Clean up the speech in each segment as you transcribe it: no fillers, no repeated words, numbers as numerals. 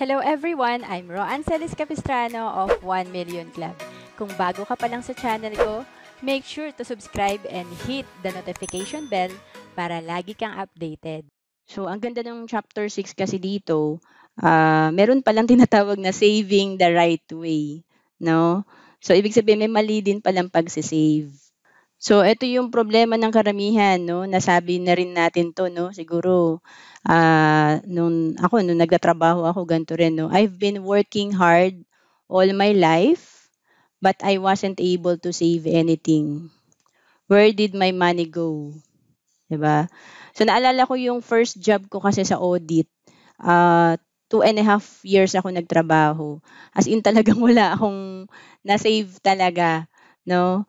Hello everyone, I'm Roan Celis Capistrano of 1 Million Club. Kung bago ka pa lang sa channel ko, make sure to subscribe and hit the notification bell para lagi kang updated. So, ang ganda ng chapter 6 kasi dito, meron palang tinatawag na saving the right way, no? So, ibig sabihin may mali din palang pagsisave. So, ito yung problema ng karamihan, no? Nasabi na rin natin to, no? Siguro, nung nagtatrabaho ako, ganito rin, no? I've been working hard all my life, but I wasn't able to save anything. Where did my money go? Diba? So, naalala ko yung first job ko kasi sa audit. 2.5 years ako nagtrabaho. As in talagang wala akong na-save talaga, no?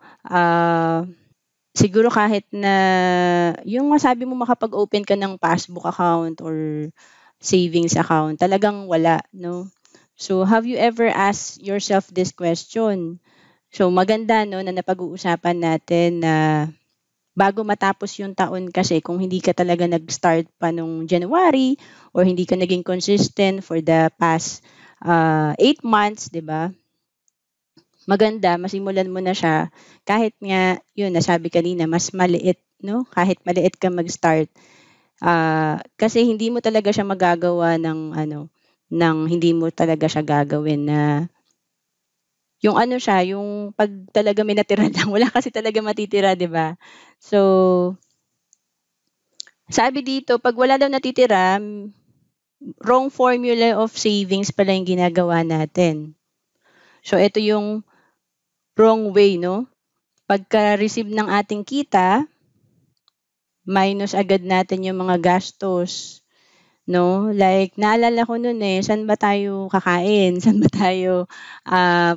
Siguro kahit na yung masabi mo makapag-open ka ng passbook account or savings account, talagang wala, no? So, have you ever asked yourself this question? So, maganda, no, na napag-uusapan natin na bago matapos yung taon kasi kung hindi ka talaga nag-start pa nung January or hindi ka naging consistent for the past 8 months, 'di ba? Maganda masimulan mo na siya kahit nga yun nasabi kanina mas maliit, no? Kahit maliit ka mag-start. Kasi hindi mo talaga siya magagawa ng hindi mo talaga siya gagawin na yung yung 'pag talaga may natira lang, wala kasi talaga matitira, 'di ba? So, sabi dito 'pag wala daw natitira, wrong formula of savings pala yung ginagawa natin. So, ito yung wrong way, no? Pagka-receive ng ating kita, minus agad natin yung mga gastos, no? Like, naalala ko no'n, saan ba tayo kakain? Saan ba tayo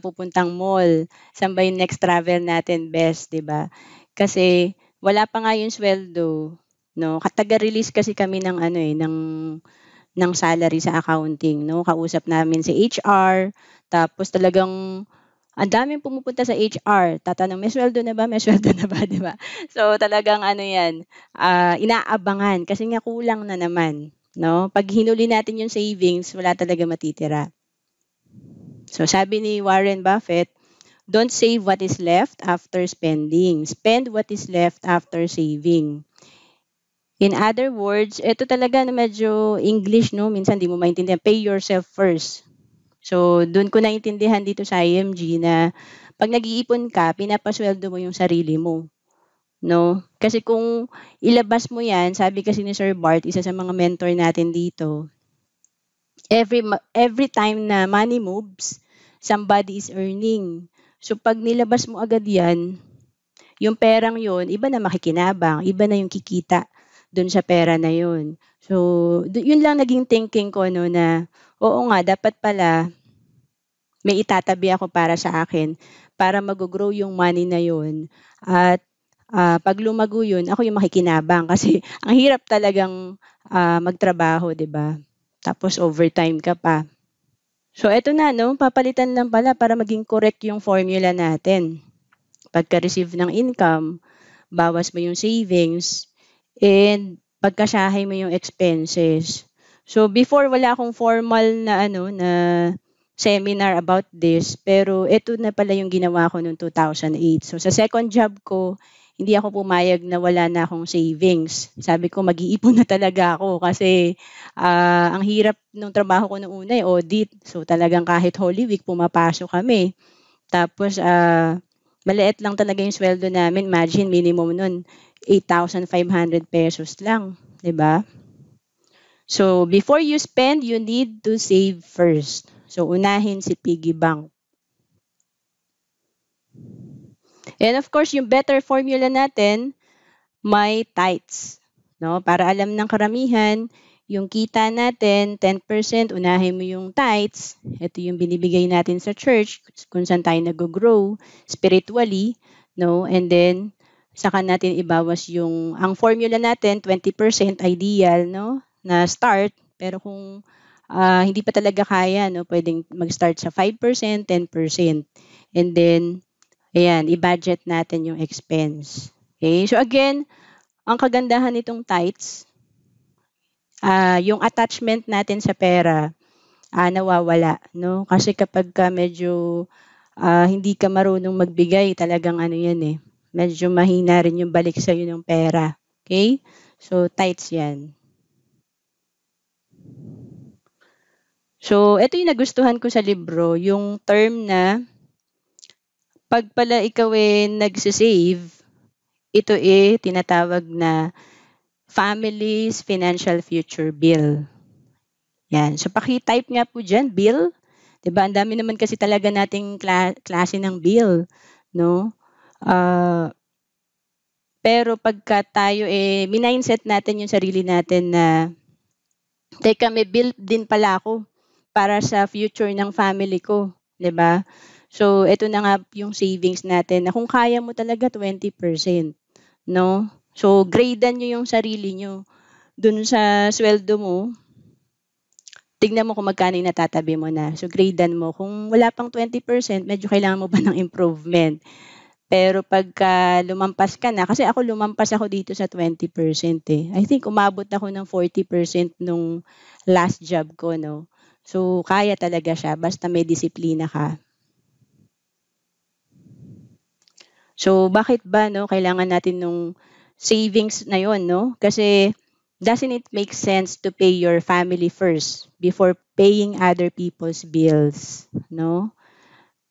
pupuntang mall? Saan ba yung next travel natin best, 'di ba? Kasi wala pa nga yung sweldo, no? Taga-release kasi kami ng ng salary sa accounting, no? Kausap namin si HR, tapos talagang ang daming pumupunta sa HR, tatanong, "May sweldo na ba? May sweldo na ba?" 'Di ba? So, talagang 'yan, inaabangan kasi nga kulang na naman, 'no? 'Pag hinuli natin yung savings, wala talaga matitira. So, sabi ni Warren Buffett, "Don't save what is left after spending. Spend what is left after saving." In other words, ito talaga na medyo English, no? Minsan di mo maintindihan. Pay yourself first. So, doon ko naintindihan dito sa IMG na pag nag-iipon ka, pinapasweldo mo yung sarili mo. No? Kasi kung ilabas mo yan, sabi kasi ni Sir Bart, isa sa mga mentor natin dito, every time na money moves, somebody is earning. So, pag nilabas mo agad yan, yung perang yun, iba na makikinabang, iba na yung kikita dun sa pera na yun. So, yun lang naging thinking ko, no, na oo nga, dapat pala may itatabi ako para sa akin para mag-grow yung money na yun. At pag lumago yun, ako yung makikinabang kasi ang hirap talagang magtrabaho, 'di ba? Tapos overtime ka pa. So eto na, no, papalitan lang pala para maging correct yung formula natin. Pagka-receive ng income, bawas mo yung savings, and pagkasahay mo yung expenses. So before wala akong formal na na seminar about this, pero ito na pala yung ginawa ko noong 2008. So sa second job ko, hindi ako pumayag na wala na akong savings. Sabi ko mag-iipon na talaga ako kasi ang hirap nung trabaho ko noong una, audit. So talagang kahit Holy Week pumapasok kami. Tapos maliit lang talaga yung sweldo namin. Imagine minimum nun 8,500 pesos lang, 'di ba? So before you spend, you need to save first. So unahin si piggy bank. And of course, yung better formula natin, may tithes. No? Para alam ng karamihan, yung kita natin, 10%, unahin mo yung tithes. Ito yung binibigay natin sa church, kung saan tayo nag-grow spiritually. No? And then, saka natin ibawas ang formula natin, 20% ideal, no? Na start. Pero kung hindi pa talaga kaya, no? Pwedeng mag-start sa 5%, 10%. And then, ayan, i-budget natin yung expense. Okay? So again, ang kagandahan nitong tithes, yung attachment natin sa pera, nawawala, no? Kasi kapagka medyo hindi ka marunong magbigay, talagang ano yan eh, medyo mahina rin yung balik sa'yo ng pera. Okay? So, tights yan. So, ito yung nagustuhan ko sa libro, yung term na pag pala ikaw nagsisave, ito tinatawag na family's financial future bill. Yan. So, paki-type nga po dyan, bill. Diba? Ang dami naman kasi talaga nating klase ng bill. No? Pero pagka tayo minindset natin yung sarili natin na teka, may bill din pala ako para sa future ng family ko, 'di ba? So, ito na nga yung savings natin na kung kaya mo talaga 20%, no? So, gradean niyo yung sarili niyo. Dun sa sweldo mo, tignan mo kung magkano yung natatabi mo na. So, gradean mo. Kung wala pang 20%, medyo kailangan mo ba ng improvement? Pero pagka lumampas ka na, kasi ako lumampas ako dito sa 20% eh. I think umabot ako ng 40% nung last job ko, no? So, kaya talaga siya, basta may disiplina ka. So, bakit ba, no, kailangan natin nung savings na yon, no? Kasi, doesn't it make sense to pay your family first before paying other people's bills, no?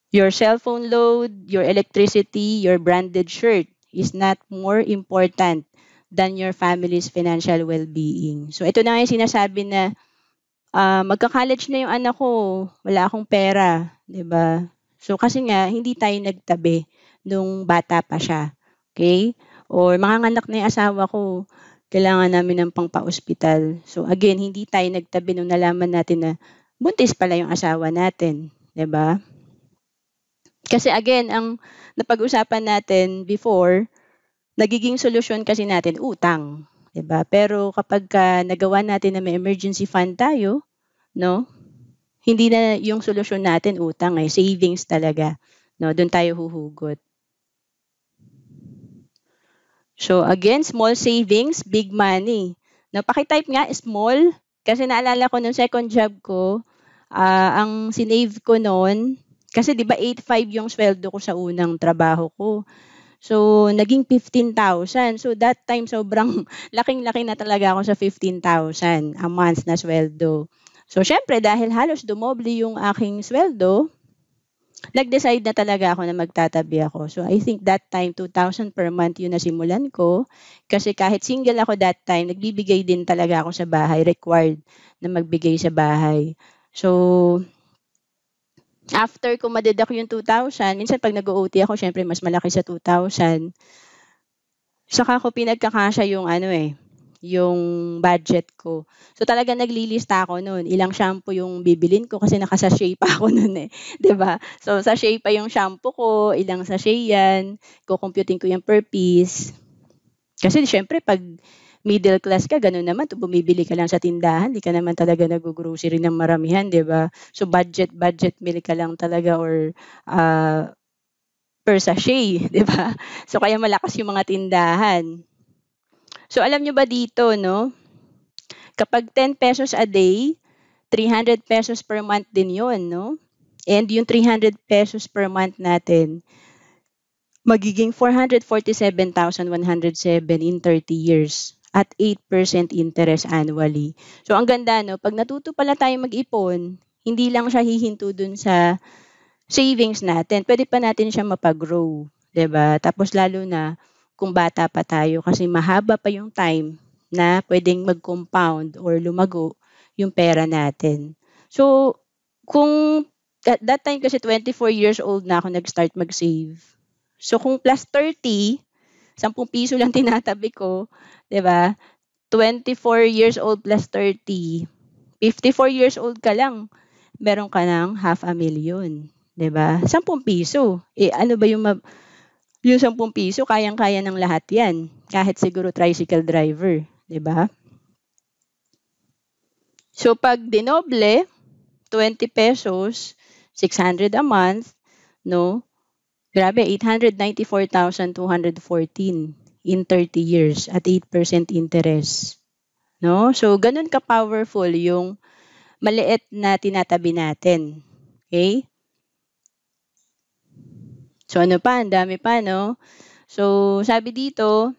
Your cell phone load, your electricity, your branded shirt is not more important than your family's financial well-being. So ito na nga yung sinasabi na magka-college na yung anak ko, wala akong pera, 'di ba? So kasi nga hindi tayo nagtabi nung bata pa siya. Okay? Or manganganak na yung asawa ko, kailangan namin ng pangpa-ospital. So again, hindi tayo nagtabi nung nalaman natin na buntis pala yung asawa natin, 'di ba? Kasi again, ang napag-usapan natin before, nagiging solusyon kasi natin utang, 'di ba? Pero kapagka nagawa natin na may emergency fund tayo, no? Hindi na yung solusyon natin utang savings talaga, no? Doon tayo huhugot. So again, small savings, big money. No, paki-type nga small kasi naalala ko nung second job ko, ang sinave ko noon kasi 'di ba 8,500 yung sweldo ko sa unang trabaho ko. So, naging 15,000. So, that time, sobrang laking-laki na talaga ako sa 15,000 a month na sweldo. So, syempre, dahil halos dumoble yung aking sweldo, nag-decide na talaga ako na magtatabi ako. So, I think that time, 2,000 per month yung nasimulan ko. Kasi kahit single ako that time, nagbibigay din talaga ako sa bahay, required na magbigay sa bahay. So, after ko madeduct yung 2,000, minsan pag nag-OT ako, syempre mas malaki sa 2,000. Saka ko pinagkakasya yung yung budget ko. So talaga naglilista ako noon, ilang shampoo yung bibilin ko kasi naka-sachet pa ako noon 'di ba? So sachet pa yung shampoo ko, ilang sachet 'yan, ko-computing ko yung per piece. Kasi syempre pag middle class ka, ganun naman, bumibili ka lang sa tindahan, di ka naman talaga nag-grocery ng maramihan, di ba? So budget meal ka lang talaga or per sachet, di ba? So kaya malakas yung mga tindahan. So alam nyo ba dito, no? Kapag 10 pesos a day, 300 pesos per month din yun, no? And yung 300 pesos per month natin, magiging 447,107 in 30 years at 8% interest annually. So ang ganda, no? Pag natuto pala tayo mag-ipon, hindi lang siya hihinto dun sa savings natin. Pwede pa natin siya mapag-grow, 'di ba? Tapos lalo na kung bata pa tayo kasi mahaba pa yung time na pwedeng mag-compound or lumago yung pera natin. So, kung at that time kasi 24 years old na ako nag-start mag-save. So, kung plus 30, 10 piso lang tinatabi ko, 'di ba? 24 years old plus 30, 54 years old ka lang, meron ka ng 500,000, 'di ba? 10 piso. Ano ba yung yung 10 piso, kayang-kaya ng lahat 'yan. Kahit siguro tricycle driver, 'di ba? So pag dinoble, 20 pesos, 600 a month, no? Grabe, 894,214 in 30 years at 8% interest. No? So, ganun ka-powerful yung maliit na tinatabi natin. Okay? So ano pa, ang dami pa, no? So sabi dito,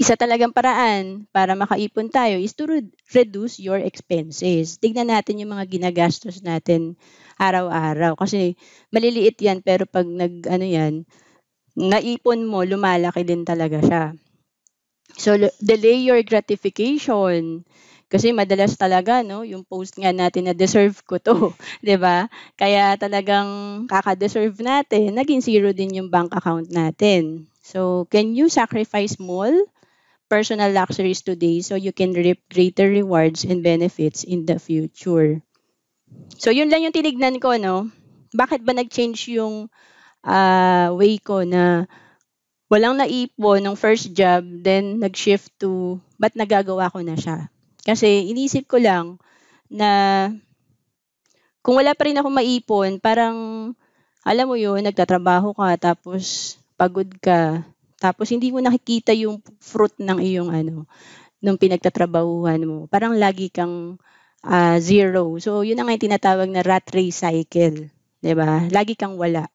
isa talagang paraan para makaipon tayo is to reduce your expenses. Tignan natin yung mga ginagastos natin araw-araw. Kasi maliliit yan, pero pag naipon mo, lumalaki din talaga siya. So, delay your gratification. Kasi madalas talaga, no, yung post nga natin na deserve ko to, 'di ba? Kaya talagang kaka-deserve natin, naging zero din yung bank account natin. So, can you sacrifice small personal luxuries today so you can reap greater rewards and benefits in the future? So, yun lang yung tinignan ko, no? Bakit ba nag-change yung way ko na walang naipon ng first job, then nag-shift to, ba't nagagawa ko na siya? Kasi inisip ko lang na kung wala pa rin ako maipon, parang, alam mo yun, nagtatrabaho ka, tapos pagod ka, tapos hindi mo nakikita yung fruit ng iyong nung pinagtatrabahuhan mo. Parang lagi kang zero. So, yun ang tinatawag na rat race cycle. 'Di ba? Lagi kang wala.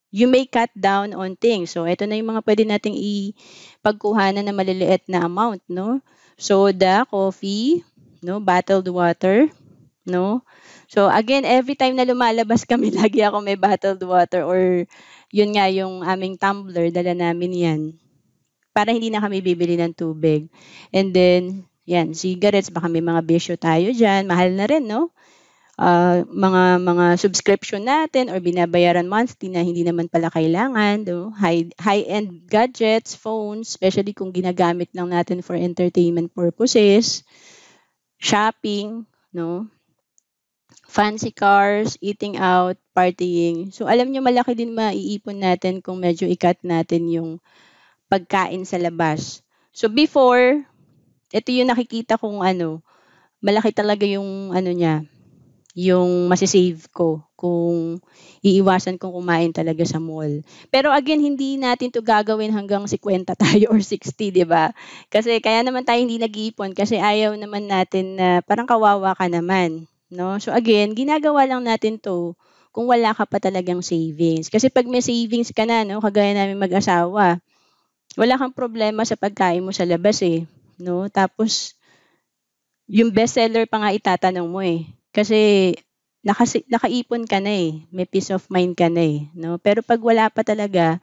You may cut down on things. So, ito na yung mga pwede nating ipagkuhanan na maliliit na amount, no? Soda, coffee, no? Bottled water, no? So, again, every time na lumalabas kami, lagi ako may bottled water or yun nga yung aming tumbler, dala namin yan. Para hindi na kami bibili ng tubig. And then, yan, cigarettes, baka may mga bisyo tayo dyan. Mahal na rin, no? Mga subscription natin or binabayaran monthly na hindi naman pala kailangan, no? High-end gadgets, phones, especially kung ginagamit lang natin for entertainment purposes, shopping, no? Fancy cars, eating out, partying. So alam nyo, malaki din maiipon natin kung medyo ikat natin yung pagkain sa labas. So before, ito yung nakikita kong malaki talaga yung niya, yung masisave ko kung iiwasan kong kumain talaga sa mall. Pero again, hindi natin to gagawin hanggang 50 tayo or 60, di ba? Kasi kaya naman tayo hindi nag-iipon kasi ayaw naman natin na parang kawawa ka naman, no? So again, ginagawa lang natin to kung wala ka pa talagang savings. Kasi pag may savings ka na, no, kagaya namin mag-asawa, wala kang problema sa pagkain mo sa labas no? Tapos yung bestseller pa nga itatanong mo kasi nakaipon ka na may peace of mind ka na no? Pero pag wala pa talaga,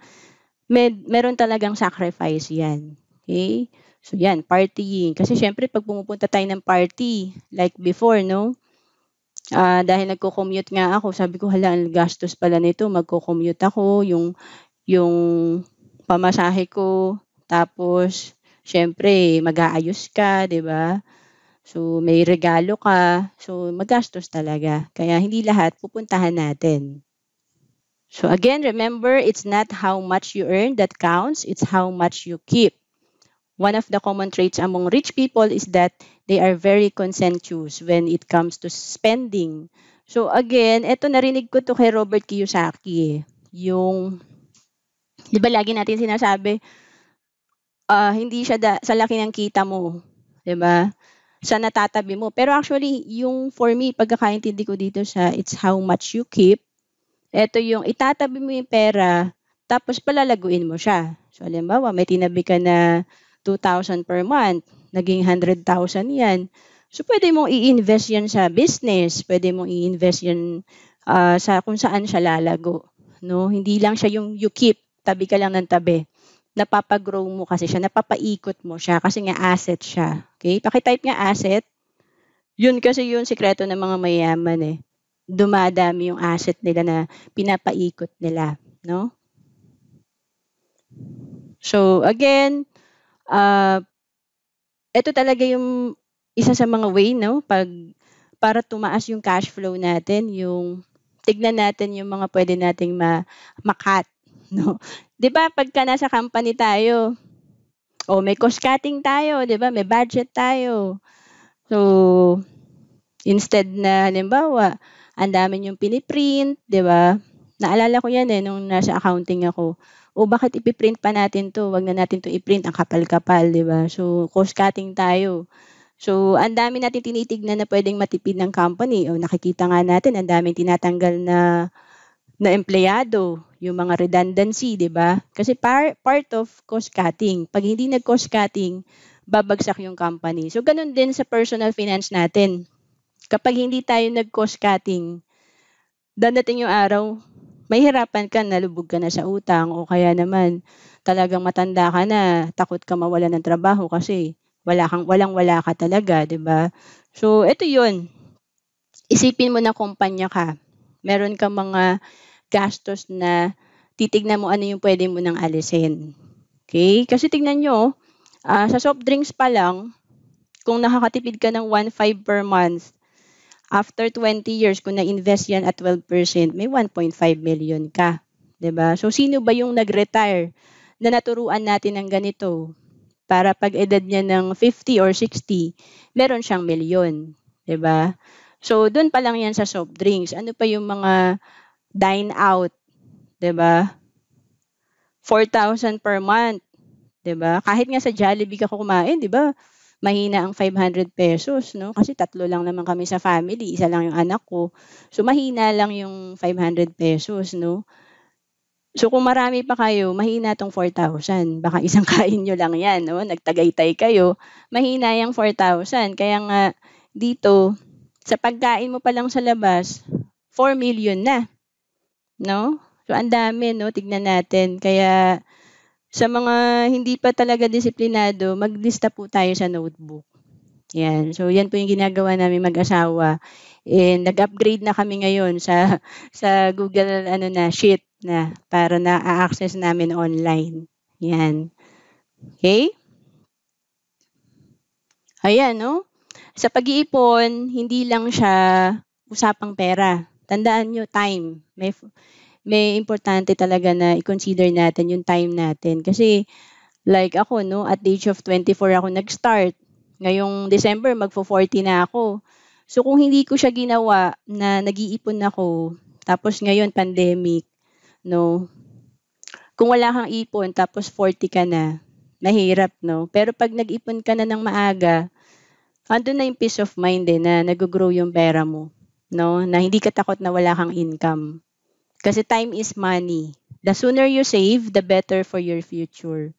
meron talagang sacrifice yan. Okay? So yan, partying. Kasi syempre pag pumupunta tayo ng party, like before, no? Dahil nagko-commute nga ako, sabi ko, hala, ang gastos pala nito, magko-commute ako, yung pamasahe ko, tapos syempre mag-aayos ka, 'di ba? So, may regalo ka. So, magastos talaga. Kaya hindi lahat pupuntahan natin. So, again, remember, it's not how much you earn that counts. It's how much you keep. One of the common traits among rich people is that they are very conscientious when it comes to spending. So, again, eto narinig ko to kay Robert Kiyosaki. Yung, di ba lagi natin sinasabi, hindi siya sa laki ng kita mo. Di ba? Sa natatabi mo. Pero actually, yung for me, pagkakaintindi ko dito sa it's how much you keep, ito yung itatabi mo yung pera, tapos palalaguin mo siya. So, halimbawa, may tinabi ka na 2,000 per month, naging 100,000 yan. So, pwede mong i-invest yan sa business, pwede mong i-invest yan sa kung saan siya lalago. No? Hindi lang siya yung you keep, tabi ka lang ng tabi. Napapagrow mo kasi siya, napapaikot mo siya kasi nga asset siya. Okay? Pakitype nga asset. Yun kasi yung sikreto ng mga mayayaman Dumadami yung asset nila na pinapaikot nila, no? So again, ito talaga yung isa sa mga way, no? Para tumaas yung cash flow natin, yung tignan natin yung mga pwede nating makat, no? 'Di ba pagka nasa company tayo, may cost cutting tayo, 'di ba? May budget tayo. So, instead na halimbawa, ang dami yung piniprint, 'di ba? Naalala ko 'yan nung nasa accounting ako. Bakit ipiprint pa natin 'to? Wag na natin 'to i-print, ang kapal-kapal, 'di ba? So, cost cutting tayo. So, ang dami natin tinitignan na pwedeng matipid ng company. O nakikita nga natin, ang daming tinatanggal na empleyado, yung mga redundancy, di ba? Kasi part of cost cutting. Pag hindi nag-cost cutting, babagsak yung company. So, ganun din sa personal finance natin. Kapag hindi tayo nag-cost cutting, dadating yung araw, may hirapan ka, nalubog ka na sa utang, o kaya naman talagang matanda ka na, takot ka mawala ng trabaho kasi walang-wala ka talaga, di ba? So, ito yun. Isipin mo na kumpanya ka. Meron kang mga gastos na titignan mo ano yung pwede mo nang alisin. Okay? Kasi tignan nyo, sa soft drinks pa lang, kung nakakatipid ka ng 1.5 per month, after 20 years, kung na-invest yan at 12%, may 1.5 million ka. 'Di ba? So, sino ba yung nag-retire na naturuan natin ng ganito? Para pag edad niya ng 50 or 60, meron siyang milyon. 'Di ba? So, doon pa lang yan sa soft drinks. Ano pa yung mga dine out? 'Di ba? 4,000 per month. 'Di ba? Kahit nga sa Jollibee ka kumain, 'di ba? Mahina ang 500 pesos, no? Kasi tatlo lang naman kami sa family, isa lang yung anak ko. So, mahina lang yung 500 pesos, no? So, kung marami pa kayo, mahina tong 4,000. Baka isang kain nyo lang yan, no? Nagtagaytay kayo, mahina yung 4,000. Kaya nga, dito, sa pagkain mo pa lang sa labas, 4 million na, no? So, ang dami, no? Tignan natin. Kaya, sa mga hindi pa talaga disiplinado, maglista po tayo sa notebook. Yan. So, yan po yung ginagawa namin mag-asawa. And nag-upgrade na kami ngayon sa Google Sheet na para na-access namin online. Yan. Okay? Ayan, no? Sa pag-iipon, hindi lang siya usapang pera. Tandaan nyo, time. May importante talaga na i-consider natin yung time natin. Kasi, like ako, no, at the age of 24 ako nag-start. Ngayong December, magfo-40 na ako. So, kung hindi ko siya ginawa na nag-iipon ako, tapos ngayon, pandemic, no, kung wala kang ipon, tapos 40 ka na, mahirap, no? Pero pag nag-ipon ka na ng maaga, andun na yung peace of mind na nag-grow yung pera mo, no? Na hindi ka takot na wala kang income. Kasi time is money. The sooner you save, the better for your future.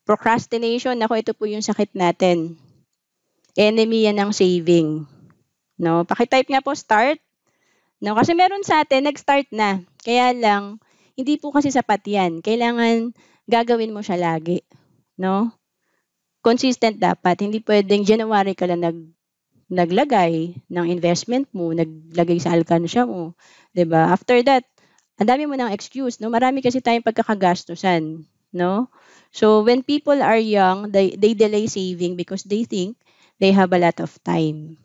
Procrastination, ako ito po yung sakit natin. Enemy yan ng saving. No? Pakitype nga po start. No? Kasi meron sa atin, nag-start na. Kaya lang, hindi po kasi sapat yan. Kailangan gagawin mo siya lagi. No? Consistent dapat. Hindi pwedeng January ka lang naglagay ng investment mo, naglagay sa alkansya mo. 'Di ba? After that, ang dami mo ng excuse, no? Marami kasi tayong pagkakagastusan, no? So, when people are young, they delay saving because they think they have a lot of time.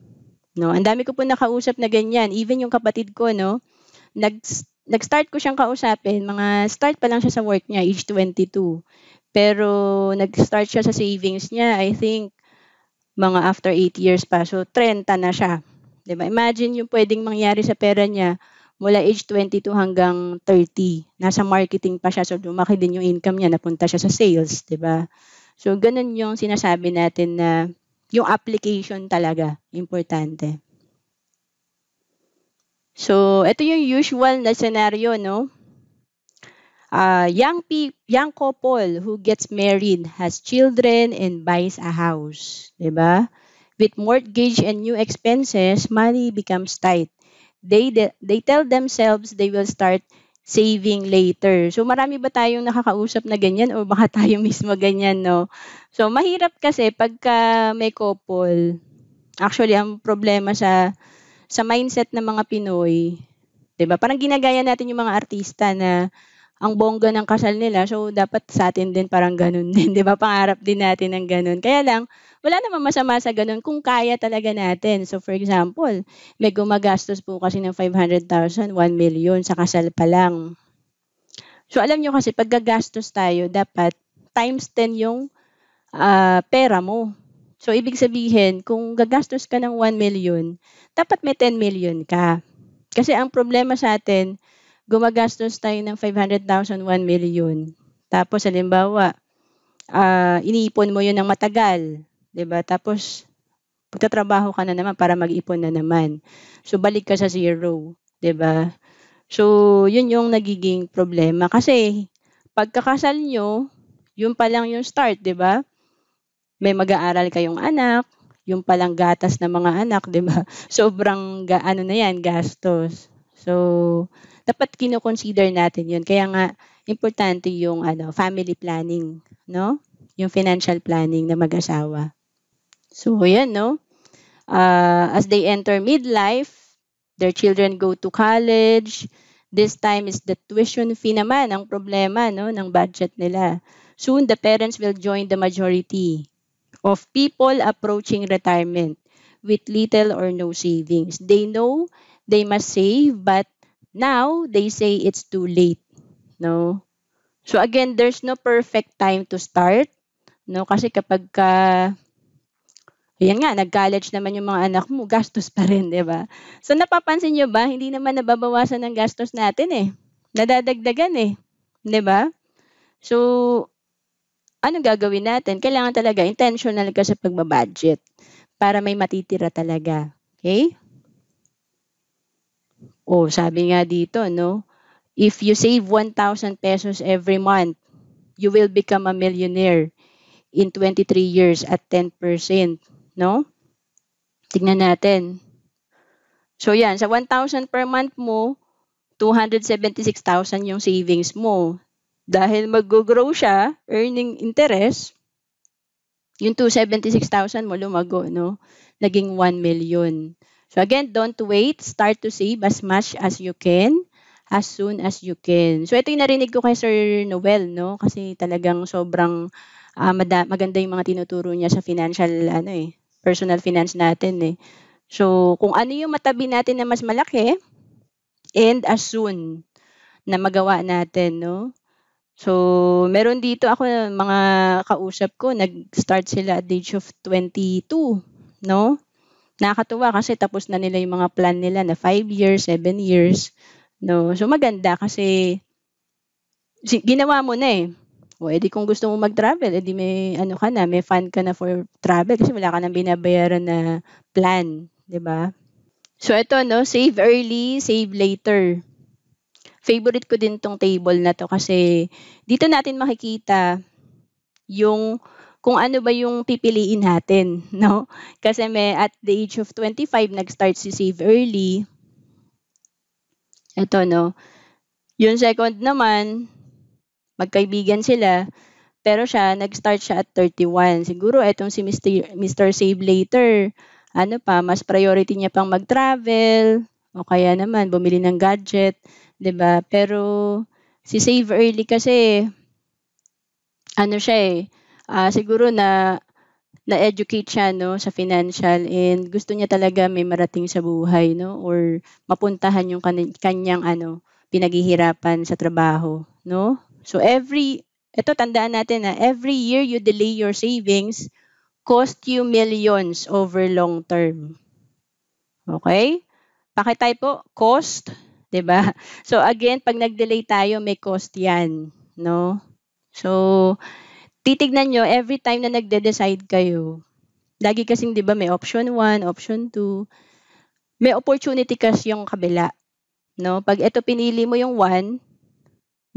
No? Ang dami ko po nakausap na ganyan. Even yung kapatid ko, no? Nag-start ko siyang kausapin, mga start pa lang siya sa work niya, age 22. Pero, nag-start siya sa savings niya, I think, mga after 8 years pa. So, 30 na siya. 'Di ba? Imagine yung pwedeng mangyari sa pera niya mula age 22 hanggang 30. Nasa marketing pa siya. So, lumaki din yung income niya. Napunta siya sa sales. 'Di ba? So, ganun yung sinasabi natin na yung application talaga, importante. So, ito yung usual na scenario, no? Young couple who gets married, has children, and buys a house. 'Di ba? With mortgage and new expenses, money becomes tight. They tell themselves they will start saving later. So marami ba tayong nakakausap na ganyan o baka tayo mismo ganyan, no? So mahirap kasi pagka may couple. Actually, ang problema sa mindset ng mga Pinoy, 'di ba? Parang ginagaya natin yung mga artista na ang bongga ng kasal nila, so dapat sa atin din parang ganun din, 'di ba? Pangarap din natin ng ganun. Kaya lang, wala namang masama sa ganun kung kaya talaga natin. So for example, may gumagastos po kasi ng 500,000, 1 million sa kasal pa lang. So alam nyo kasi pag gagastos tayo, dapat times 10 yung pera mo. So ibig sabihin, kung gagastos ka ng 1 million, dapat may 10 million ka. Kasi ang problema sa atin, gumagastos tayo ng 500,000, 1 million. Tapos, halimbawa, iniipon mo yun ng matagal. 'Di ba? Tapos, Magtatrabaho ka na naman para mag-ipon na naman. So, balik ka sa zero, 'di ba? So, yun yung nagiging problema. Kasi, pagkakasal nyo, yun pa lang yung start, 'di ba? May mag-aaral kayong anak, yung palang gatas ng mga anak, 'di ba? Sobrang ano na yan, gastos. So, dapat kino-consider natin yun. Kaya nga, importante yung family planning, no? Yung financial planning na mag-asawa. So, yan, no? As they enter midlife, their children go to college. This time is the tuition fee naman ang problema, no, ng budget nila. Soon, the parents will join the majority of people approaching retirement with little or no savings. They know they must save, but now they say it's too late, no? So again, there's no perfect time to start, no? Kasi kapag ayan nga, nag-college naman yung mga anak mo, gastos pa rin, di ba? So napapansin nyo ba, hindi naman nababawasan ng gastos natin eh. Nadadagdagan eh, di ba? So, anong gagawin natin? Kailangan talaga intentional ka sa pagbabudget para may matitira talaga. Okay? Oh, sabi nga dito, no? If you save 1,000 pesos every month, you will become a millionaire in 23 years at 10%, no? Tingnan natin. So yan, sa 1,000 per month mo, 276,000 yung savings mo. Dahil mag-grow siya, earning interest, yung 276,000 mo lumago, no? Naging 1 million. So again, don't wait. Start to save as much as you can, as soon as you can. So ito yung narinig ko kay Sir Noel, no? Kasi talagang sobrang maganda yung mga tinuturo niya sa financial, personal finance natin eh. So, kung ano yung matabi natin na mas malaki, and as soon na magawa natin, no? So, meron dito ako mga kausap ko, nag-start sila at the age of 22, no? Nakakatuwa kasi tapos na nila yung mga plan nila na 5 years, 7 years, no? So, maganda kasi ginawa mo na eh. O, edi kung gusto mo mag-travel, edi may may fund ka na for travel kasi wala ka nang binabayaran na plan, 'di ba? So ito no, save early, save later. Favorite ko din tong table na to kasi dito natin makikita yung kung ano ba yung pipiliin natin, no? Kasi may at the age of 25 nag-start si save early. Ito no. Yung second naman, magkaibigan sila, pero nag-start siya at 31. Siguro etong si Mr. Save Later, mas priority niya pang mag-travel, o kaya naman bumili ng gadget, 'di ba? Pero si Save Early kasi siguro na-educate siya no sa financial and gusto niya talaga may marating sa buhay no or mapuntahan yung kanyang pinaghihirapan sa trabaho, no? So ito tandaan natin na every year you delay your savings cost you millions over long term. Okay? Pakitype po, cost, 'di ba? So again, pag nag-delay tayo, may cost 'yan, no? So titignan nyo every time na nagde-decide kayo. Lagi kasing 'di ba may option 1, option 2. May opportunity kasi yung kabila, no? Pag ito pinili mo yung 1,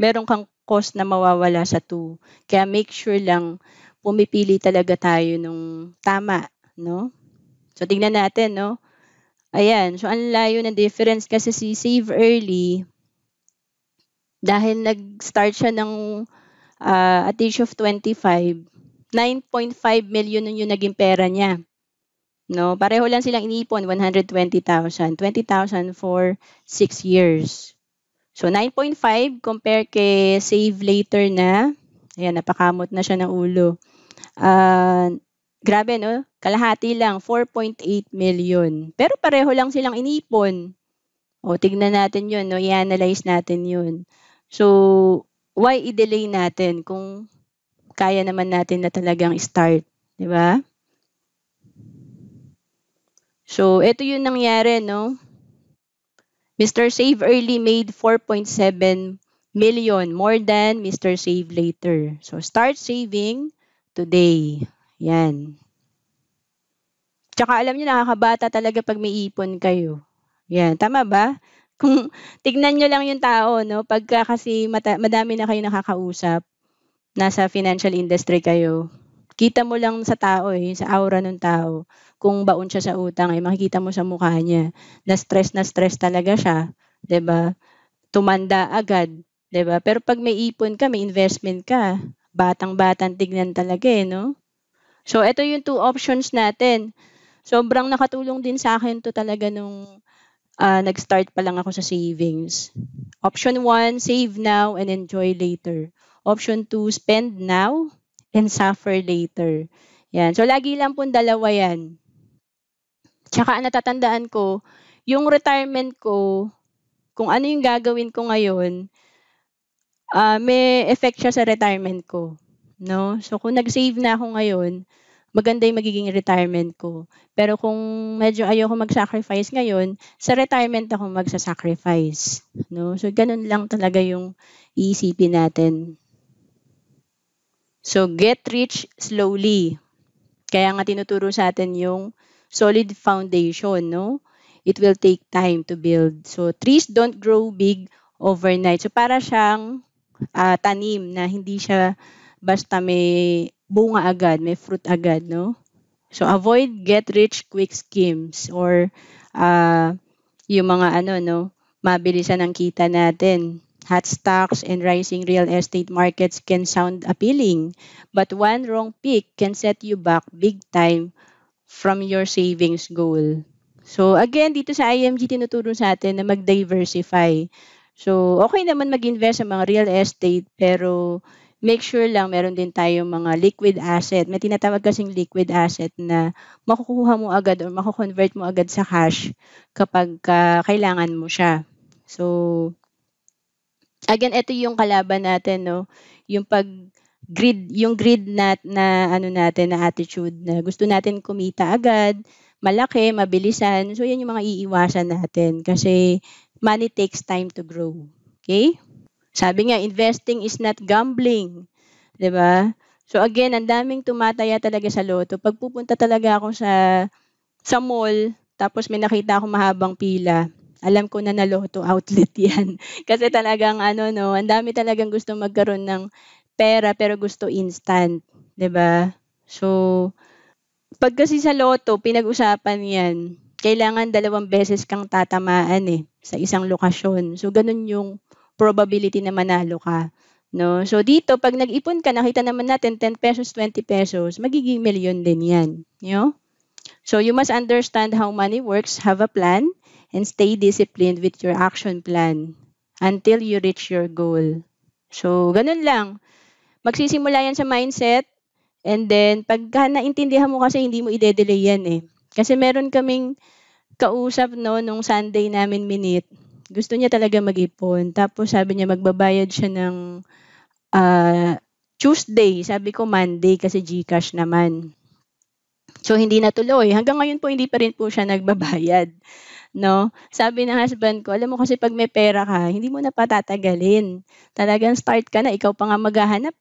meron kang cost na mawawala sa 2. Kaya make sure lang pumipili talaga tayo nung tama, no? So tingnan natin, no? Ayan, so ang layo ng difference kasi si Save Early dahil nag-start siya ng at the age of 25, 9.5 million yung naging pera niya. No, pareho lang silang inipon, 120,000. 20,000 for 6 years. So 9.5 compare kay Save Later na, ayan, napakamot na siya ng ulo. Grabe, no? Kalahati lang, 4.8 million. Pero pareho lang silang inipon. O, tignan natin yun, no? I-analyze natin yun. So, why i-delay natin kung kaya naman natin na talagang start? Di ba? So, ito yung nangyari, no? Mr. Save Early made 4.7 million, more than Mr. Save Later. So, start saving today. Yan. Tsaka alam niyo nakakabata talaga 'pag may ipon kayo. 'Yan, tama ba? Kung tignan niyo lang yung tao 'no, pagka kasi madami na kayong nakakausap, nasa financial industry kayo, kita mo lang sa tao, sa aura ng tao, kung baon siya sa utang, makikita mo sa mukha niya na stress talaga siya, 'di ba? Tumanda agad, 'di ba? Pero 'pag may ipon ka, may investment ka, batang-batang tignan talaga, 'no? So, ito yung two options natin. Sobrang nakatulong din sa akin 'to talaga nung, nag-start pa lang ako sa savings. Option 1, save now and enjoy later. Option 2, spend now and suffer later. 'Yan. So, lagi lang pong dalawa 'yan. Tsaka ang natatandaan ko, yung retirement ko, kung ano yung gagawin ko ngayon, may effect siya sa retirement ko, 'no? So, kung nag-save na ako ngayon, maganda yung magiging retirement ko. Pero kung medyo ayoko mag-sacrifice ngayon, sa retirement ako magsa-sacrifice, 'no? So, gano'n lang talaga yung iisipin natin. So, get rich slowly. Kaya nga tinuturo sa atin yung solid foundation, 'no? It will take time to build. So, trees don't grow big overnight. So, para siyang tanim na hindi siya basta may bunga agad, may fruit agad, no? So, avoid get rich quick schemes or yung mga ano, no, mabilisan ang kita natin. Hot stocks and rising real estate markets can sound appealing, but one wrong pick can set you back big time from your savings goal. So again, dito sa IMG tinuturo sa atin na mag-diversify. So okay naman mag-invest sa mga real estate pero make sure lang meron din tayong mga liquid asset. May tinatawag kasing liquid asset na makukuha mo agad or mako-convert mo agad sa cash kapag kailangan mo siya. So again, ito yung kalaban natin, no? Yung greed na ano natin na attitude na gusto natin kumita agad, malaki, mabilisan. So yan yung mga iiwasan natin kasi money takes time to grow. Okay? Sabi nga, investing is not gambling, 'di ba? So again, ang daming tumataya talaga sa loto. Pag pupunta talaga ako sa mall, tapos may nakita akong mahabang pila, alam ko na loto outlet 'yan. Kasi talagang ano 'no, ang dami talagang gustong magkaroon ng pera pero gusto instant, 'di ba? So, pag kasi sa loto pinag-usapan 'yan, kailangan 2 beses kang tatamaan, sa isang lokasyon. So, gano'n yung probability na manalo ka, 'no? So, dito 'pag nag-ipon ka nakita naman natin ₱10, ₱20, magiging milyon din 'yan, 'no? So, you must understand how money works, have a plan, and stay disciplined with your action plan until you reach your goal. So, gano'n lang. Magsisimula yan sa mindset and then pagka naintindihan mo kasi hindi mo ide-delay yan, Kasi meron kaming kausap 'no, nung Sunday namin minit, gusto niya talaga mag-ipon tapos sabi niya magbabayad siya ng, Tuesday, sabi ko Monday kasi GCash naman. So hindi natuloy, hanggang ngayon po hindi pa rin po siya nagbabayad, 'no. Sabi ng husband ko, "Alam mo kasi 'pag may pera ka hindi mo na patatagalin, talagang start ka na ikaw pa nga maghahanap,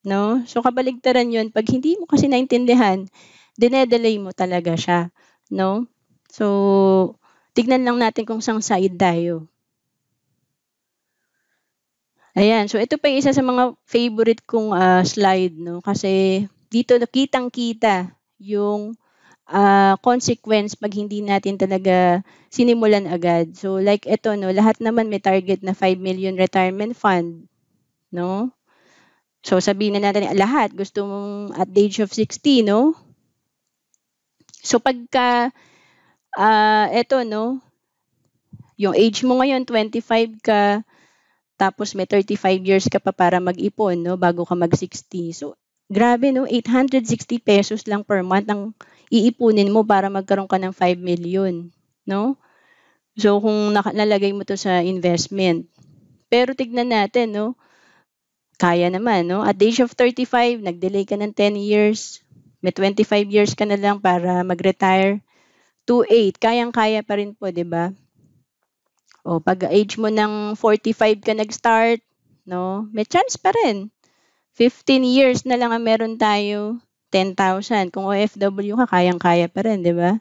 'no." So kabaligtaran 'yun 'pag hindi mo kasi naintindihan, dine-delay mo talaga siya, 'no. So tignan lang natin kung saang side tayo. Ayan, so ito pa yung isa sa mga favorite kong, slide 'no, kasi dito kitang-kita yung, consequence 'pag hindi natin talaga sinimulan agad. So like ito 'no, lahat naman may target na 5 million retirement fund, 'no. So sabihin na natin lahat gusto mong at the age of 60 'no. So pagka, eto 'no, yung age mo ngayon 25 ka, tapos may 35 years ka pa para mag-ipon 'no, bago ka mag-60. So grabe 'no, ₱860 lang per month ang iipunin mo para magkaroon ka ng 5 million, 'no? So kung nalagay mo 'to sa investment. Pero tignan natin 'no, kaya naman 'no, at the age of 35 nag-delay ka ng 10 years, may 25 years ka na lang para mag-retire, 2/8 kayang-kaya pa rin po, 'di ba? O pag age mo ng 45 ka nag-start 'no, may chance pa rin. 15 years na lang ang meron tayo, 10,000. Kung OFW ka, kayang-kaya pa rin, di ba?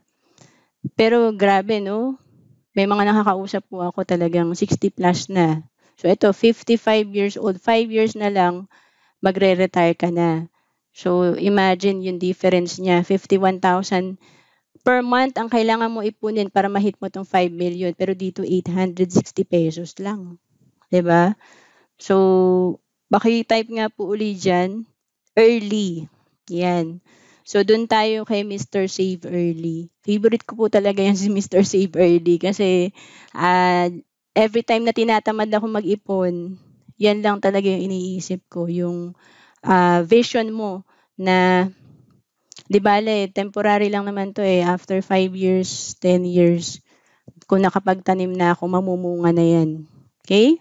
Pero grabe, no? May mga nakakausap po ako talagang 60 plus na. So ito, 55 years old, 5 years na lang, magre-retire ka na. So imagine yung difference niya, 51,000 per month ang kailangan mo ipunin para ma-hit mo tong 5 million. Pero dito, 860 pesos lang. 'Di ba? So, baki-type nga po uli dyan, early. Yan. So, dun tayo kay Mr. Save Early. Favorite ko po talaga yan si Mr. Save Early kasi every time na tinatamad ako mag-ipon, yan lang talaga yung iniisip ko. Yung vision mo na, di bale, temporary lang naman to eh. After 5 years, 10 years, kung nakapagtanim na ako, mamumunga na yan. Okay?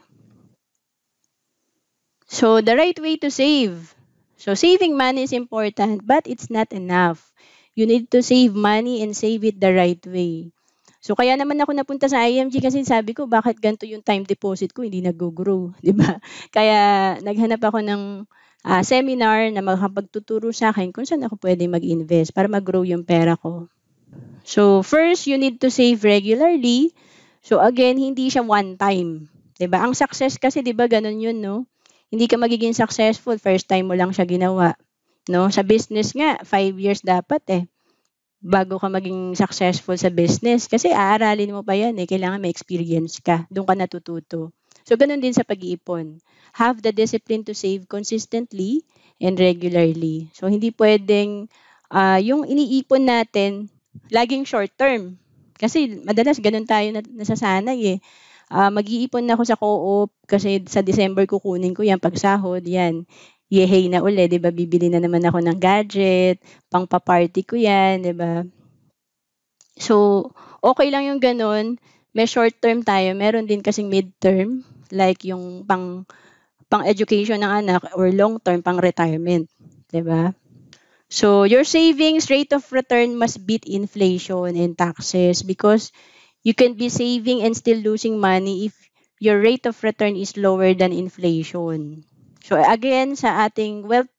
So, the right way to save. So, saving money is important, but it's not enough. You need to save money and save it the right way. So, kaya naman ako napunta sa IMG kasi sabi ko, bakit ganito yung time deposit ko, hindi nag-grow, di ba? Kaya, naghanap ako ng seminar na makapagtuturo sa akin kung saan ako pwede mag-invest para mag-grow yung pera ko. So, first, you need to save regularly. So, again, hindi siya one time. Diba? Ang success kasi, diba, ganun yun, no? Hindi ka magiging successful, first time mo lang siya ginawa. No? Sa business nga, 5 years dapat eh. Bago ka maging successful sa business. Kasi aaralin mo pa yan eh. Kailangan may experience ka. Doon ka natututo. So, ganun din sa pag-iipon. Have the discipline to save consistently and regularly. So, hindi pwedeng yung iniipon natin, laging short term. Kasi madalas ganun tayo nasasanay eh. Mag-iipon na ako sa co-op kasi sa December kukunin ko yan pagsahod, yan. Yehey na uli, 'di ba? Bibili na naman ako ng gadget, pang-pa-party ko yan, 'di ba? So, okay lang yung ganun. May short term tayo, meron din kasing mid-term, like yung pang-education ng anak or long term pang-retirement, 'di ba? So, your savings rate of return must beat inflation and taxes because you can be saving and still losing money if your rate of return is lower than inflation. So again, sa ating wealth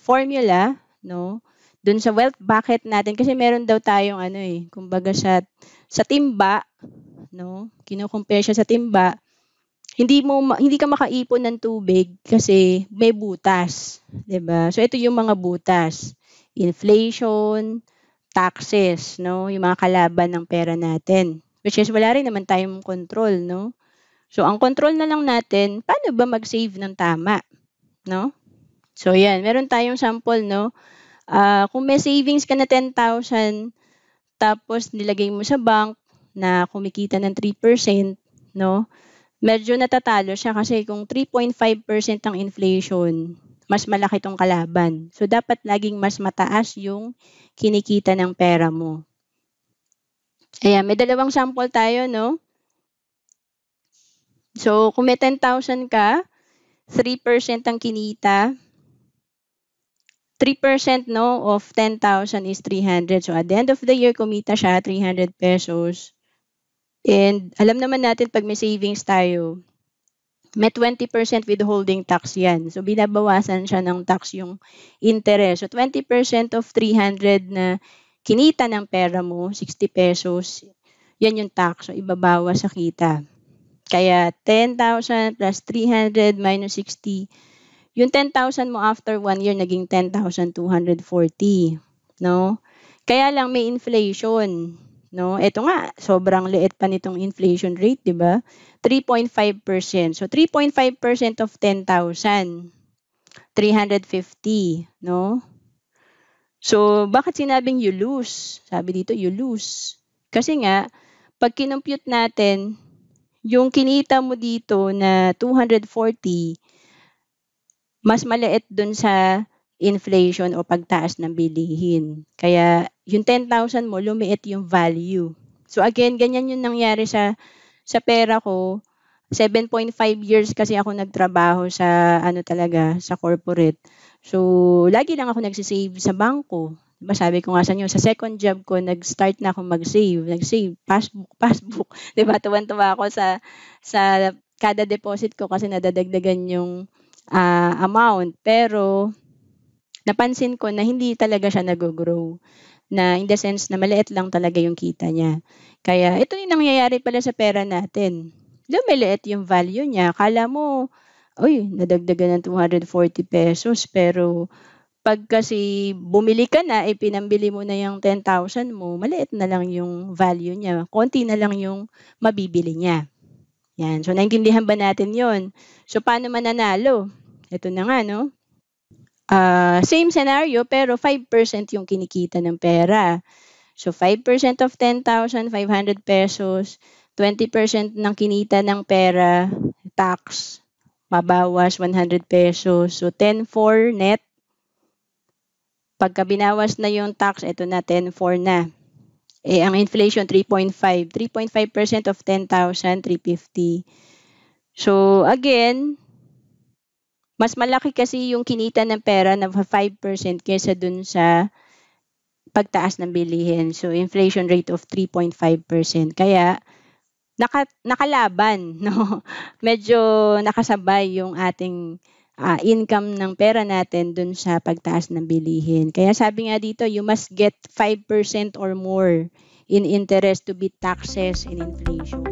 formula, no? Dun sa wealth bucket natin kasi meron daw tayong kumbaga sa timba, no? Kino-compare siya sa timba. Hindi ka makaipon ng tubig kasi may butas, 'di ba? So ito yung mga butas. Inflation, taxes, no? Yung mga kalaban ng pera natin. Which is wala rin naman tayong control, no? So ang control na lang natin, paano ba mag-save ng tama, no? So yan, meron tayong sample, no? Kung may savings ka na 10,000 tapos nilagay mo sa bank na kumikita ng 3%, no? Medyo natatalo siya kasi kung 3.5% ang inflation, mas malaki tong kalaban. So, dapat laging mas mataas yung kinikita ng pera mo. Ayan, may dalawang sample tayo, no? So, kung may 10,000 ka, 3% ang kinita. 3% no, of 10,000 is 300. So, at the end of the year, kumita siya 300 pesos. And alam naman natin pag may savings tayo, may 20% withholding tax yan. So, binabawasan siya ng tax yung interest. So, 20% of 300 na kinita ng pera mo, 60 pesos, yan yung tax. So, ibabawas sa kita. Kaya, 10,000 plus 300 minus 60, yung 10,000 mo after 1 year, naging 10,240. No? Kaya lang may inflation. No, ito nga, sobrang liit pa nitong inflation rate, 'di ba? 3.5%. So 3.5% of 10,000, 350, no? So bakit sinabing you lose? Sabi dito you lose. Kasi nga pag kinompute natin yung kinita mo dito na 240, mas maliit dun sa inflation o pagtaas ng bilihin. Kaya yung 10,000 mo, lumiit yung value. So again, ganyan yung nangyari sa pera ko. 7.5 years kasi ako nagtrabaho sa sa corporate. So lagi lang ako nagsisave sa bangko. Diba, sabi ko nga sa inyo, sa second job ko, nag-start na ako mag-save. Nag-save, passbook. Diba, tuwan-tuwa ako sa kada deposit ko kasi nadadagdagan yung amount. Pero napansin ko na hindi talaga siya nag-grow. Na in the sense na maliit lang talaga yung kita niya. Kaya ito yung nangyayari pala sa pera natin. Lumiliit yung value niya. Akala mo, uy, nadagdagan ng 240 pesos. Pero pag kasi bumili ka na, pinambili mo na yung 10,000 mo, maliit na lang yung value niya. Konti na lang yung mabibili niya. Yan. So, naintindihan ba natin yon? So, paano mananalo? Ito na nga, no? Same scenario, pero 5% yung kinikita ng pera. So, 5% of 10,500 pesos, 20% ng kinita ng pera, tax, mabawas 100 pesos. So, 10,400 net. Pagka binawas na yung tax, ito na, 10,400 na. Ang inflation, 3.5. 3.5% of 10,000, 350. So, again, mas malaki kasi yung kinita ng pera na 5% kaysa dun sa pagtaas ng bilihin. So, inflation rate of 3.5%. Kaya, nakalaban, no? Medyo nakasabay yung ating income ng pera natin dun sa pagtaas ng bilihin. Kaya sabi nga dito, you must get 5% or more in interest to beat taxes and inflation.